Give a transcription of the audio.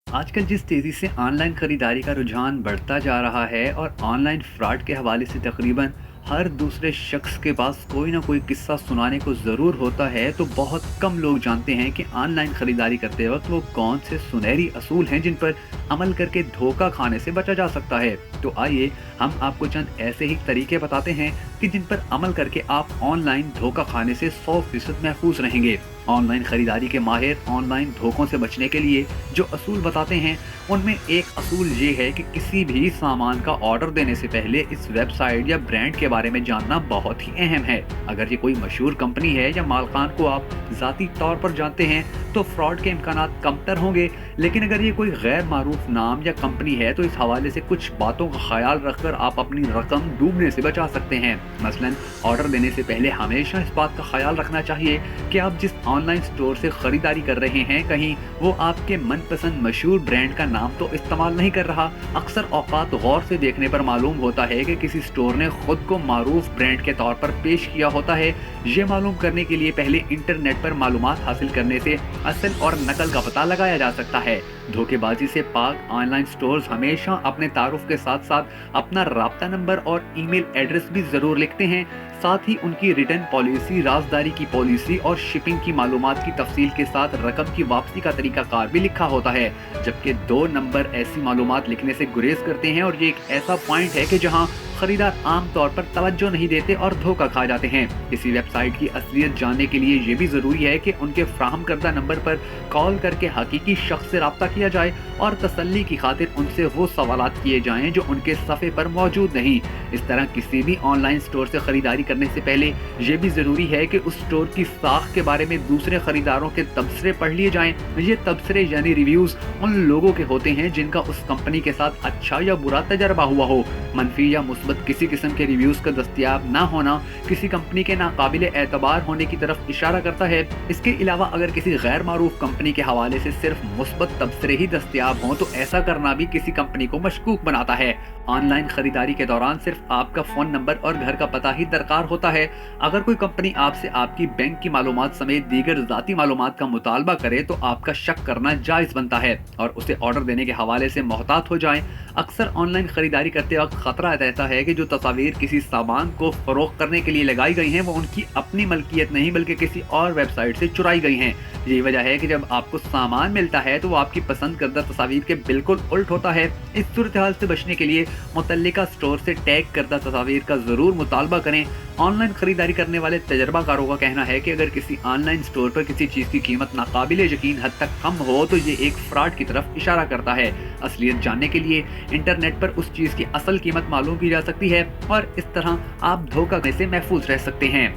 आजकल जिस तेज़ी से ऑनलाइन खरीदारी का रुझान बढ़ता जा रहा है और ऑनलाइन फ्रॉड के हवाले से तकरीबन हर दूसरे शख्स के पास कोई ना कोई किस्सा सुनाने को ज़रूर होता है, तो बहुत कम लोग जानते हैं कि ऑनलाइन खरीदारी करते वक्त वो कौन से सुनहरी असूल हैं जिन पर अमल करके धोखा खाने से बचा जा सकता है। तो आइए हम आपको चंद ऐसे ही तरीके बताते हैं कि जिन पर अमल करके आप ऑनलाइन धोखा खाने से 100% महफूज रहेंगे। ऑनलाइन खरीदारी के माहिर ऑनलाइन धोखों से बचने के लिए जो असूल बताते हैं, उनमें एक असूल ये है कि किसी भी सामान का ऑर्डर देने से पहले इस वेबसाइट या ब्रांड के बारे में जानना बहुत ही अहम है। अगर ये कोई मशहूर कंपनी है या मालिकान को आप ज़ाती तौर पर जानते हैं तो फ्रॉड के इम्कानात कमतर होंगे, लेकिन अगर ये कोई गैर मारूफ नाम या कंपनी है तो इस हवाले से कुछ बातों का ख्याल रखकर आप अपनी रकम डूबने से बचा सकते हैं। मसलन ऑर्डर देने से पहले हमेशा इस बात का ख्याल रखना चाहिए कि आप जिस ऑनलाइन स्टोर से खरीदारी कर रहे हैं कहीं वो आपके मनपसंद मशहूर ब्रांड का नाम तो इस्तेमाल नहीं कर रहा। अक्सर औकात गौर से देखने पर मालूम होता है कि किसी स्टोर ने खुद को मारूफ ब्रांड के तौर पर पेश किया होता है। ये मालूम करने के लिए पहले इंटरनेट पर मालूमात हासिल करने से असल और नकल का पता लगाया जा सकता है। धोखेबाजी से पाक ऑनलाइन स्टोर्स हमेशा अपने तारुफ के साथ साथ अपना राब्ता नंबर और ईमेल एड्रेस भी जरूर लिखते हैं। साथ ही उनकी रिटर्न पॉलिसी, राजदारी की पॉलिसी और शिपिंग की मालूमात की तफसील के साथ रकम की वापसी का तरीकाकार भी लिखा होता है। जबकि 2 नंबर ऐसी मालूमात लिखने से गुरेज करते हैं और ये एक ऐसा पॉइंट है कि जहां खरीदार आम तौर पर तवज्जो नहीं देते और धोखा खा जाते हैं। किसी वेबसाइट की असलियत जानने के लिए ये भी जरूरी है कि उनके फ्राहम करदा नंबर पर कॉल करके हकीकी शख्स से राब्ता किया जाए और तसल्ली की खातिर उनसे वो सवालात किए जाएं जो उनके सफ़े पर मौजूद नहीं। इस तरह किसी भी ऑनलाइन स्टोर से खरीदारी करने से पहले ये भी जरूरी है कि उस स्टोर की साख के बारे में दूसरे खरीदारों के तबसरे पढ़ लिए जाएं। ये तबसरे यानी रिव्यूज उन लोगों के होते हैं जिनका उस कंपनी के साथ अच्छा या बुरा तजर्बा हुआ हो। मनफी या मुस्बत किसी किस्म के रिव्यूज का दस्तयाब ना होना किसी कंपनी के नाकाबिल एतबार होने की तरफ इशारा करता है। इसके अलावा अगर किसी गैर मारूफ कंपनी के हवाले से सिर्फ मुस्बत तबसरे ही दस्तयाब हों तो ऐसा करना भी किसी कंपनी को मशकूक बनाता है। ऑनलाइन खरीदारी के दौरान सिर्फ आपका फोन नंबर और घर का पता ही दरकार होता है। अगर कोई कंपनी आपसे आपकी बैंक की मालूमात समेत दीगर जाती मालूमात का मुतालबा करे तो आपका शक करना जायज बनता है और उसे ऑर्डर देने के हवाले से मोहतात हो जाएं। अक्सर ऑनलाइन खरीदारी करते वक्त खतरा रहता है कि जो तस्वीर किसी सामान को फरोख्त करने के लिए लगाई गई हैं वो उनकी अपनी मलकियत नहीं बल्कि किसी और वेबसाइट से चुराई गई हैं। यही वजह है कि जब आपको सामान मिलता है तो वो आपकी पसंद करदा तस्वीर के बिल्कुल उल्ट होता है। इस सूरत हाल से बचने के लिए मुतल्लिका स्टोर से टैग करदा तस्वीर का जरूर मुतालबा करें। ऑनलाइन खरीदारी करने वाले तजर्बाकारों का कहना है कि अगर किसी ऑनलाइन स्टोर पर किसी चीज की कीमत नाकाबिले यकीन हद तक कम हो तो ये एक फ्रॉड की तरफ इशारा करता है। असलियत जानने के लिए इंटरनेट पर उस चीज की असल कीमत मालूम की जा सकती है और इस तरह आप धोखा से महफूज रह सकते हैं।